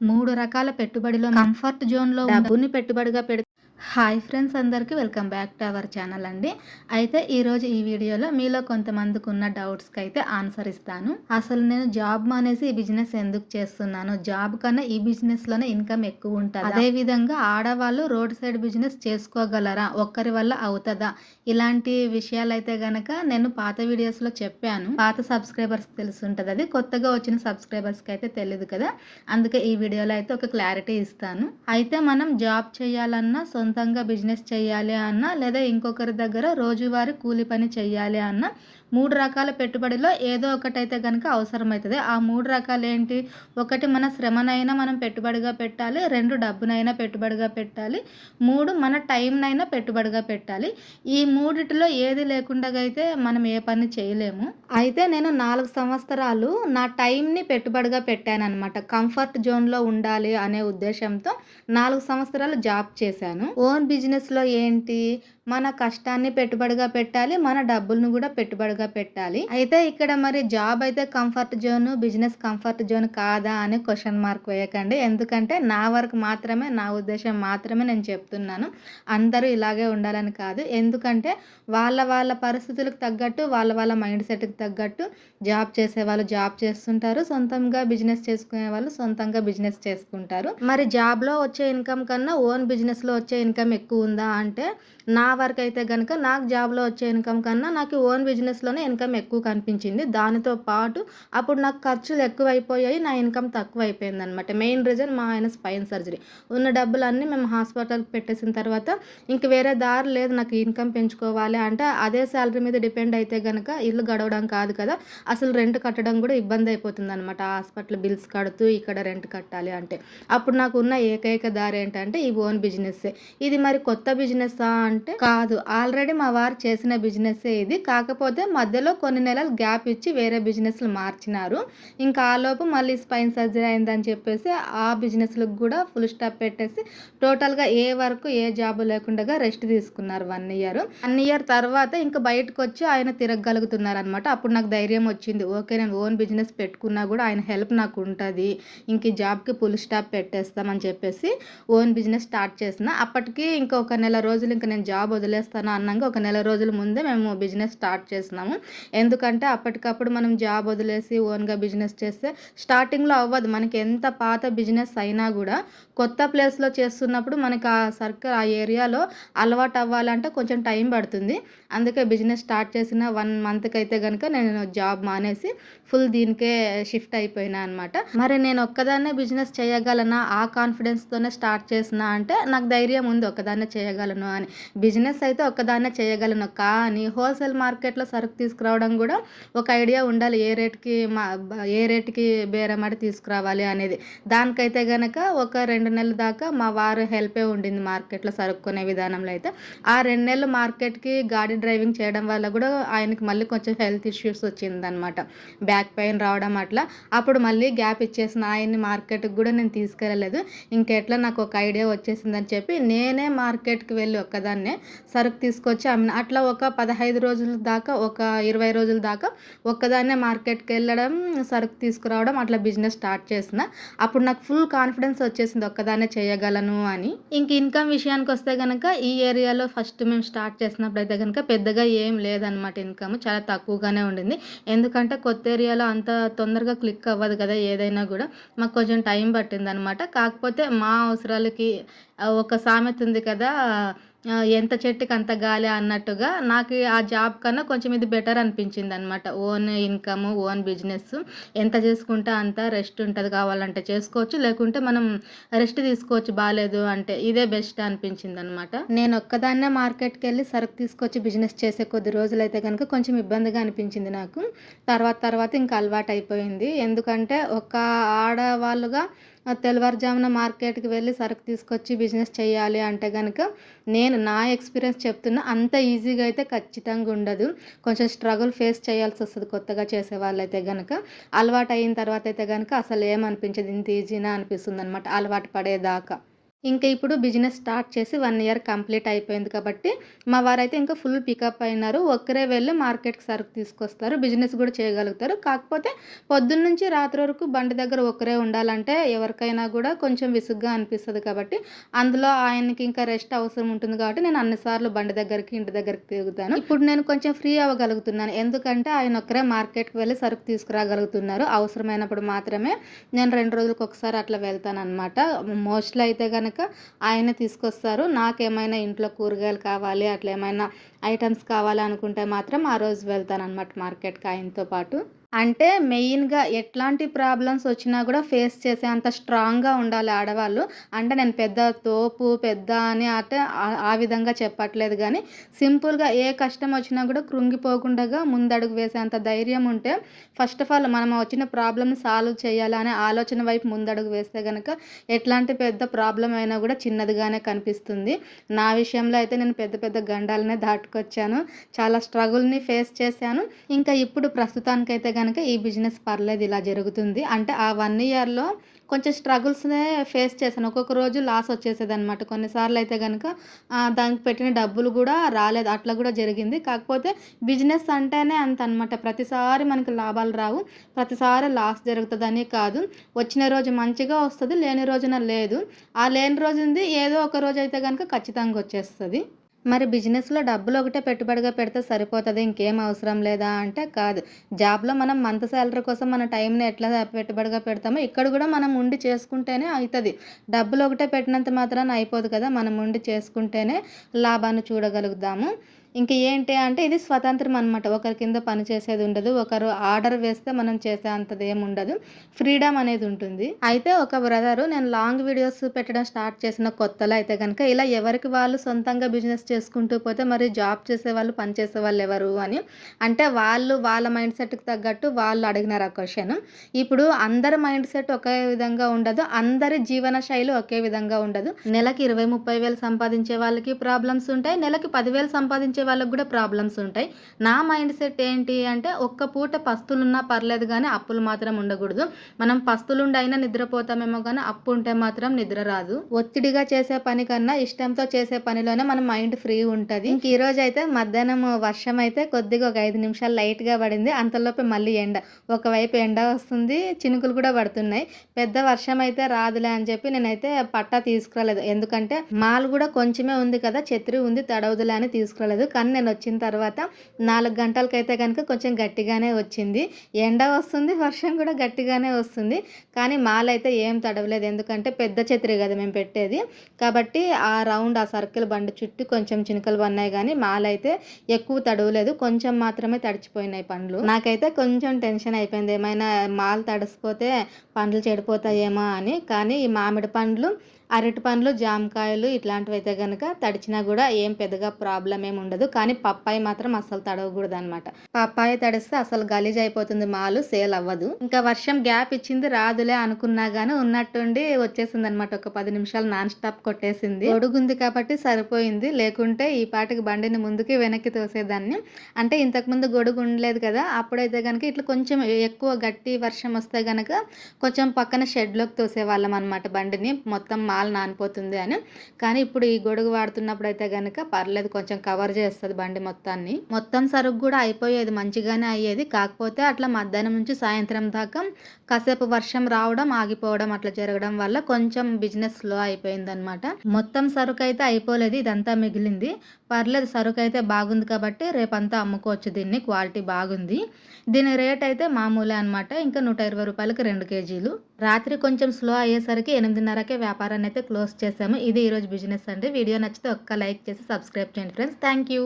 3 రకాల పెట్టుబడిలో కంఫర్ట్ జోన్‌లో డబ్బుని పెట్టుబడిగా హాయ్ ఫ్రెండ్స్ అందరికీ welcome back to our channel అండి. అయితే ఈరోజు ఈ వీడియోలో మీలో కొంతమందికి ఉన్న డౌట్స్‌కి అయితే ఆన్సర్ ఇస్తాను. అసలు నేను జాబ్ మానేసి ఈ బిజినెస్ ఎందుకు చేస్తున్నాను? జాబ్ కన్నా ఈ బిజినెస్‌లోనే ఇన్‌కమ్ ఎక్కువ ఉంటదా? అదే విధంగా ఆడవాళ్ళు రోడ్ సైడ్ బిజినెస్ చేసుకోగలరా? ఒక్కరి వల్ల అవుతదా? ఇలాంటి విషయాలైతే గనక నేను పాత వీడియోస్‌లో చెప్పాను. పాత సబ్స్క్రైబర్స్‌కి తెలిసుంటది అది. కొత్తగా వచ్చిన సబ్స్క్రైబర్స్‌కి అయితే తెలీదు కదా! అందుకే ఈ వీడియోలో అయితే ఒక క్లారిటీ ఇస్తాను. అయితే మనం జాబ్ చేయాలన్నా, సొంతంగా బిజినెస్ చేయాలి అన్నా, లేదా ఇంకొకరి దగ్గర రోజువారీ కూలి పని చేయాలి అన్నా 3 రకాల పెట్టుబడిలో ఏదో ఒకటైతే గనక అవసరమైతది. ఆ 3 రకాలేంటి? ఒకటి మన శ్రమనైనా మనం పెట్టుబడిగా పెట్టాలి. 2 డబ్బునైనా పెట్టుబడిగా పెట్టాలి. 3 మన టైంనైనా పెట్టుబడిగా పెట్టాలి. ఈ మూడిటిలో ఏది లేకుండగా అయితే మనం ఏ పని చేయలేము. అయితే నేను 4 సంవత్సరాలు నా టైంని పెట్టుబడిగా పెట్టాననమాట. కంఫర్ట్ జోన్‌లో ఉండాలి అనే ఉద్దేశంతో 4 సంవత్సరాలు జాబ్ చేశాను. ఓన్ బిజినెస్‌లో ఏంటి? మన కష్టాన్ని పెట్టుబడిగా పెట్టాలి. మన డబ్బులను కూడా పెట్టుబడిగా పెట్టాలి. అయితే ఇక్కడ మరి జాబ్ అయితే comfort zone, business comfort zone కాదా అని క్వెషన్ మార్క్ వేయకండి. ఎందుకంటే నా వరకు మాత్రమే, నా ఉద్దేశం మాత్రమే నేను చెప్తున్నాను. అందరూ ఇలాగే ఉండాలని కాదు. ఎందుకంటే వాళ్ళ పరిస్థితులకు తగ్గట్టు, వాళ్ళ మైండ్ సెట్‌కి తగ్గట్టు జాబ్ చేసేవాళ్ళు జాబ్ చేస్తుంటారు. సొంతంగా బిజినెస్ చేసుకునే వాళ్ళు సొంతంగా బిజినెస్ చేసుకుంటారు. మరి జాబ్‌లో వచ్చే ఇన్‌కమ్ కన్నా ఓన్ బిజినెస్‌లో వచ్చే ఇన్‌కమ్ ఎక్కువ ఉందా అంటే, నా వరకైతే గనక నాకు జాబ్‌లో వచ్చే ఇన్‌కమ్ కన్నా నాకు ఓన్ బిజినెస్‌లోనే ఇన్‌కమ్ ఎక్కువ కనిపించింది. దానితో పాటు అప్పుడు నాకు ఖర్చులు ఎక్కువైపోయాయి. నా ఇన్‌కమ్ తక్కువైపోయిందనమాట. మెయిన్ రీజన్ మా ఆయన స్పైన్ సర్జరీ. ఉన్న డబ్బులన్నీ మేము హాస్పిటల్‌కి పెట్టేసిన తర్వాత ఇంక వేరే దారి లేదు నాకు ఇన్‌కమ్ పెంచుకోవాలి అంటే అదే సాలరీ మీద డిపెండ్ అయితే గనక ఇల్లు గడవడం కాదు కదా! అసలు రెంట్ కట్టడం కూడా ఇబ్బంది అయిపోతుందనమాట. హాస్పిటల్ బిల్స్ కడుతూ ఇక్కడ రెంట్ కట్టాలి అంటే. అప్పుడు నాకున్న ఏకైక దారి ఏంటంటే ఈ ఓన్ బిజినెస్సే. ఇది మరి కొత్త బిజినెస్సా అంటే కాదు. ఆల్రెడీ మా వారు చేసిన బిజినెస్సే ఇది. కాకపోతే మధ్యలో కొన్ని నెలలు గ్యాప్ ఇచ్చి వేరే బిజినెస్‌లు మార్చినారు. ఇంకా ఆలోపు మళ్ళీ స్పైన్ సర్జరీ అయిందని చెప్పేసి ఆ బిజినెస్‌లకు కూడా ఫుల్ స్టాప్ పెట్టేసి టోటల్‌గా ఏ జాబ్ లేకుండగా రెస్ట్ తీసుకున్నారు 1 ఇయర్. 1 ఇయర్ తర్వాత ఇంక బయటకొచ్చి ఆయన తిరగగలుగుతున్నారనమాట. అప్పుడు నాకు ధైర్యం వచ్చింది. ఓకే. నేను ఓన్ బిజినెస్ పెట్టుకున్నా కూడా ఆయన హెల్ప్ నాకు ఉంటది. ఇంక ఈ జాబ్‌కి ఫుల్ స్టాప్ పెట్టేస్తామని చెప్పేసి ఓన్ బిజినెస్ స్టార్ట్ చేసిన. అప్పటికి ఇంకొక నెల రోజులు ఇంక నేను జాబ్ వదిలేస్తాను అనంగా ఒక నెల రోజుల ముందే మేము బిజినెస్ స్టార్ట్ చేసినాము. ఎందుకంటే అప్పటికప్పుడు మనం జాబ్ వదిలేసి ఓన్‌గా బిజినెస్ చేస్తే స్టార్టింగ్‌లో అవ్వదు. మనకి ఎంత పాత బిజినెస్ అయినా కూడా కొత్త ప్లేస్‌లో చేస్తున్నప్పుడు మనకి ఆ సర్కిల్, ఆ ఏరియాలో అలవాటు అవ్వాలంటే కొంచెం టైం పడుతుంది. అందుకే బిజినెస్ స్టార్ట్ చేసిన 1 మంత్‌కైతే గనుక నేను జాబ్ మానేసి ఫుల్ దీనికే షిఫ్ట్ అయిపోయినా అనమాట. మరి నేను ఒక్కదాన్నే బిజినెస్ చేయగలనా? ఆ కాన్ఫిడెన్స్‌తోనే స్టార్ట్ చేసినా అంటే నాకు ధైర్యం ఉంది ఒక్కదాన్నే చేయగలను అని. బిజినెస్ అయితే ఒక్కదాన్నే చేయగలను. కానీ హోల్‌సేల్ మార్కెట్‌లో సరుకు తీసుకురావడం కూడా ఒక ఐడియా ఉండాలి. ఏ రేట్‌కి బేరమాడి తీసుకురావాలి అనేది. దానికైతే గనక ఒక 2 నెలల దాకా మా వారు హెల్పే ఉండింది మార్కెట్‌లో సరుకు కొనే విధానంలో అయితే. ఆ 2 నెలలు మార్కెట్‌కి గాడి డ్రైవింగ్ చేయడం వల్ల కూడా ఆయనకి మళ్ళీ కొంచెం హెల్త్ ఇష్యూస్ వచ్చిందనమాట. బ్యాక్ పెయిన్ రావడం అట్లా. అప్పుడు మళ్ళీ గ్యాప్ ఇచ్చేసిన. ఆయన్ని మార్కెట్‌కి కూడా నేను తీసుకెళ్ళలేదు. ఇంకెట్లా నాకు ఒక ఐడియా వచ్చేసిందని చెప్పి నేనే మార్కెట్‌కి వెళ్ళి ఒక్కదాన్నే సరుకు తీసుకొచ్చి అమ్మిన. అట్లా ఒక 15 రోజుల దాకా, ఒక 20 రోజుల దాకా ఒక్కదాన్నే మార్కెట్‌కెళ్ళడం, సరుకు తీసుకురావడం అట్లా బిజినెస్ స్టార్ట్ చేసిన. అప్పుడు నాకు ఫుల్ కాన్ఫిడెన్స్ వచ్చేసింది ఒక్కదాన్నే చేయగలను అని. ఇంక ఇన్‌కమ్ విషయానికొస్తే గనక ఈ ఏరియాలో ఫస్ట్ మేము స్టార్ట్ చేసినప్పుడైతే గనక పెద్దగా ఏం లేదనమాట ఇన్‌కమ్. చాలా తక్కువగానే ఉండింది. ఎందుకంటే కొత్త ఏరియాలో అంత తొందరగా క్లిక్ అవ్వదు కదా ఏదైనా కూడా. మాకు కొంచెం టైం పట్టిందనమాట. కాకపోతే మా అవసరాలకి ఒక సామెత ఉంది కదా! ఎంత చెట్టుకి అంత గాలి అన్నట్టుగా నాకు ఆ జాబ్ కన్నా కొంచెం ఇది బెటర్ అనిపించిందనమాట. ఓన్ ఇన్‌కమ్, ఓన్ బిజినెస్ ఎంత చేసుకుంటే అంత రెస్ట్ ఉంటది. కావాలంటే చేసుకోవచ్చు. లేకుంటే మనం రెస్ట్ తీసుకోవచ్చు బాలేదు అంటే. ఇదే బెస్ట్ అనిపించిందనమాట. నేను ఒక్కదాన్నే మార్కెట్‌కెళ్ళి సరుకు తీసుకొచ్చి బిజినెస్ చేసే కొద్ది రోజులైతే గనుక కొంచెం ఇబ్బందిగా అనిపించింది నాకు. తర్వాత ఇంకా అలవాటయిపోయింది. ఎందుకంటే ఒక ఆడవాళ్ళుగా తెల్లవారుజామున మార్కెట్‌కి వెళ్ళి సరుకు తీసుకొచ్చి బిజినెస్ చేయాలి అంటే గనక నా ఎక్స్‌పీరియన్స్ చెప్తున్నా. అంత ఈజీగా అయితే ఖచ్చితంగా ఉండదు. కొంచెం స్ట్రగుల్ ఫేస్ చేయాల్సొస్తది కొత్తగా చేసేవాళ్ళైతే గనక. అలవాటయిన తర్వాత అయితే గనక అసలు ఏమనిపించదు. ఇంత ఈజీనా అనిపిస్తుందనమాట అలవాటు పడేదాకా. ఇంకా ఇప్పుడు బిజినెస్ స్టార్ట్ చేసి 1 ఇయర్ కంప్లీట్ అయిపోయింది కాబట్టి, మా వారైతే ఇంకా ఫుల్ పికప్ అయినారు. ఒక్కరే వెళ్లి మార్కెట్‌కి సరుకు తీసుకొస్తారు. బిజినెస్ గూడా చేయగలుగుతారు. కాకపోతే పొద్దున్నుంచి రాత్రి వరకు బండి దగ్గర ఒక్కరే ఉండాలంటే ఎవరికైనా గూడా కొంచెం విసుగ్గా అనిపిస్తది కాబట్టి, అందులో ఆయనకి ఇంకా రెస్ట్ అవసరం ఉంటుంది కాబట్టి, నేను అన్ని సార్లు బండి దగ్గరికి, ఇంటి దగ్గరికి తిరుగుతాను. ఇప్పుడు నేను కొంచెం ఫ్రీ అవ్వగలుగుతున్నాను. ఎందుకంటే ఆయన ఒక్కరే మార్కెట్‌కి వెళ్లి సరుకు తీసుకురాగలుగుతున్నారు. అవసరమైనప్పుడు మాత్రమే నేను 2 రోజులకొకసారి అట్లా వెళ్తాననమాట. మోస్ట్‌లీ అయితే గనక ఆయనే తీసుకొస్తారు. నాకేమైనా ఇంట్లో కూరగాయలు కావాలి, అట్లా ఏమైనా ఐటెమ్స్ కావాలి అనుకుంటే మాత్రం ఆ రోజు వెళ్తాననమాట మార్కెట్‌కి ఆయనతో పాటు. అంటే మెయిన్‌గా ఎట్లాంటి ప్రాబ్లమ్స్ వచ్చినా గూడా ఫేస్ చేసేంత స్ట్రాంగ్‌గా ఉండాలి ఆడవాళ్ళు. అంటే నేను పెద్ద తోపు, పెద్ద అని అంటే ఆ విధంగా చెప్పట్లేదు గానీ, సింపుల్‌గా ఏ కష్టం వచ్చినా గూడా కృంగిపోకుండగా ముందడుగు వేసేంత ధైర్యం ఉంటే, ఫస్ట్ ఆఫ్ ఆల్ మనం వచ్చిన ప్రాబ్లమ్‌ని సాల్వ్ చేయాలి అనే ఆలోచన వైపు ముందడుగు వేస్తే గనక, ఎట్లాంటి పెద్ద ప్రాబ్లమ్ అయినా గూడా చిన్నదిగానే కనిపిస్తుంది. నా విషయంలో అయితే నేను పెద్ద పెద్ద గండాలనే దాటుకొచ్చాను. చాలా స్ట్రగుల్‌ని ఫేస్ చేశాను. ఇంకా ఇప్పుడు ప్రస్తుతానికైతే గనక ఈ బిజినెస్ పర్లేదు ఇలా జరుగుతుంది. అంటే ఆ 1 ఇయర్‌లో కొంచెం స్ట్రగుల్స్‌నే ఫేస్ చేశాను. ఒక్కొక్క రోజు లాస్ వచ్చేసేదనమాట. కొన్నిసార్లయితే గనక దానికి పెట్టిన డబ్బులు గూడా రాలేదు. అట్లా గూడా జరిగింది. కాకపోతే బిజినెస్ అంటేనే అంతనమాట. ప్రతిసారి మనకి లాభాలు రావు. ప్రతిసారి లాస్ జరుగుతదని కాదు. వచ్చిన రోజు మంచిగా వస్తది. లేని రోజున లేదు. ఆ లేని రోజుంది ఏదో ఒక రోజైతే గనక ఖచ్చితంగా వచ్చేస్తది. మరి బిజినెస్‌లో డబ్బులు ఒకటే పెట్టుబడిగా పెడితే సరిపోతది. ఇంకేం అవసరం లేదా అంటే కాదు. జాబ్‌లో మనం మంత్ సాలరీ కోసం మన టైంని ఎట్లా పెట్టుబడిగా పెడతామో ఇక్కడ గూడా మనం ఉండి చేసుకుంటేనే అయితది. డబ్బులు ఒకటే పెట్టినంత మాత్రాన అయిపోదు కదా! మనం ఉండి చేసుకుంటేనే లాభాన్ని చూడగలుగుతాము. ఇంక ఏంటి అంటే ఇది స్వతంత్రం అనమాట. ఒకరి కింద పని చేసేది ఉండదు. ఒకరు ఆర్డర్ వేస్తే మనం చేసే అంతది ఏముండదు. ఫ్రీడమ్ అనేది ఉంటుంది. అయితే ఒక బ్రదరు నేను లాంగ్ వీడియోస్ పెట్టడం స్టార్ట్ చేసిన కొత్తలో అయితే గనక ఇలా ఎవరికి వాళ్ళు సొంతంగా బిజినెస్ చేసుకుంటూ పోతే మరి జాబ్ చేసేవాళ్ళు, పని చేసేవాళ్ళు ఎవరు అని. అంటే వాళ్ళు వాళ్ళ మైండ్ సెట్‌కి తగ్గట్టు వాళ్ళు అడిగినారు ఆ క్వెషన్. ఇప్పుడు అందరి మైండ్ సెట్ ఒకే విధంగా ఉండదు. అందరి జీవన శైలి ఒకే విధంగా ఉండదు. నెలకి 20, 30 వేలు సంపాదించే వాళ్ళకి ప్రాబ్లమ్స్ ఉంటాయి. నెలకి 10,000 సంపాదించే వాళ్ళకి గూడా ప్రాబ్లమ్స్ ఉంటాయి. నా మైండ్ సెట్ ఏంటి అంటే ఒక్క పూట పస్తులున్నా పర్లేదు గానీ అప్పులు మాత్రం ఉండగూడదు. మనం పస్తులుండి అయినా నిద్రపోతామేమో గానీ అప్పు ఉంటే మాత్రం నిద్ర రాదు. ఒత్తిడిగా చేసే పని కన్నా ఇష్టంతో చేసే పనిలోనే మన మైండ్ ఫ్రీ ఉంటది. ఇంక ఈరోజైతే మధ్యాహ్నం వర్షం అయితే కొద్దిగా ఒక 5 నిమిషాలు లైట్‌గా పడింది. అంతలోపే మళ్ళీ ఎండ. ఒకవైపు ఎండ వస్తుంది, చినుకులు కూడా పడుతున్నాయి. పెద్ద వర్షం అయితే రాదులే అని చెప్పి నేనైతే పట్టా తీసుకురాలేదు. ఎందుకంటే మాల్ గూడా కొంచెమే ఉంది కదా! ఛత్రి ఉంది తడవదులే అని తీసుకురాలేదు. కానీ నేనొచ్చిన తర్వాత 4 గంటలకైతే గనక కొంచెం గట్టిగానే వచ్చింది. ఎండ వస్తుంది, వర్షం కూడా గట్టిగానే వస్తుంది. కానీ మాలైతే ఏం తడవలేదు. ఎందుకంటే పెద్ద ఛత్రి గదా మేము పెట్టేది. కాబట్టి ఆ రౌండ్ ఆ సర్కిల్ బండి చుట్టూ కొంచెం చినుకులు పడినాయి గానీ మాలైతే ఎక్కువ తడవలేదు. కొంచెం మాత్రమే తడిచిపోయినాయి పండ్లు. నాకైతే కొంచెం టెన్షన్ అయిపోయింది. ఏమైనా మాల్ తడిసిపోతే పండ్లు చెడిపోతాయేమో అని. కానీ ఈ మామిడి పండ్లు, అరటి పండ్లు, జామకాయలు ఇట్లాంటివైతే గనక తడిచినా గూడా ఏం పెద్దగా ప్రాబ్లమ్ ఏమి ఉండదు. కానీ పప్పాయ మాత్రం అస్సలు తడవకూడదనమాట. పప్పాయ తడిస్తే అసలు గలీజ్ అయిపోతుంది మాలు. సేల్ అవ్వదు. ఇంకా వర్షం గ్యాప్ ఇచ్చింది రాదులే అనుకున్నా గానీ ఉన్నట్టుండి వచ్చేసిందనమాట. ఒక 10 నిమిషాలు నాన్ స్టాప్ కొట్టేసింది. గొడుగుంది కాబట్టి సరిపోయింది. లేకుంటే ఈ పాటికి బండిని ముందుకి, వెనక్కి తోసేదాన్ని. అంటే ఇంతకుముందు గొడుగు ఉండలేదు కదా! అప్పుడైతే గనక ఇట్లా కొంచెం ఎక్కువ గట్టి వర్షం వస్తే గనక కొంచెం పక్కన షెడ్‌లోకి తోసేవాళ్ళం అనమాట బండిని. మొత్తం మాల్ నానిపోతుంది అని. కానీ ఇప్పుడు ఈ గొడుగు వాడుతున్నప్పుడైతే గనక పర్లేదు కొంచెం కవర్ చేస్తది బండి మొత్తాన్ని. మొత్తం సరుకు గూడా అయిపోయేది. మంచిగానే అయ్యేది. కాకపోతే అట్లా మధ్యాహ్నం నుంచి సాయంత్రం దాకా కాసేపు వర్షం రావడం, ఆగిపోవడం అట్లా జరగడం వల్ల కొంచెం బిజినెస్ స్లో అయిపోయిందనమాట. మొత్తం సరుకైతే అయిపోలేదు. ఇదంతా మిగిలింది. పర్లేదు సరుకైతే బాగుంది కాబట్టి రేపంతా అమ్ముకోవచ్చు దీన్ని. క్వాలిటీ బాగుంది. దీని రేట్ అయితే మామూలే అనమాట. ఇంకా రూ. 120కి 2 కేజీలు. రాత్రి కొంచెం స్లో అయ్యేసరికి 8:30కే వ్యాపారాన్ని అయితే క్లోజ్ చేసాము. ఇది ఈరోజు బిజినెస్ అండి. వీడియో నచ్చితే ఒక్క లైక్ చేసి సబ్స్క్రైబ్ చేయండి ఫ్రెండ్స్. Thank you.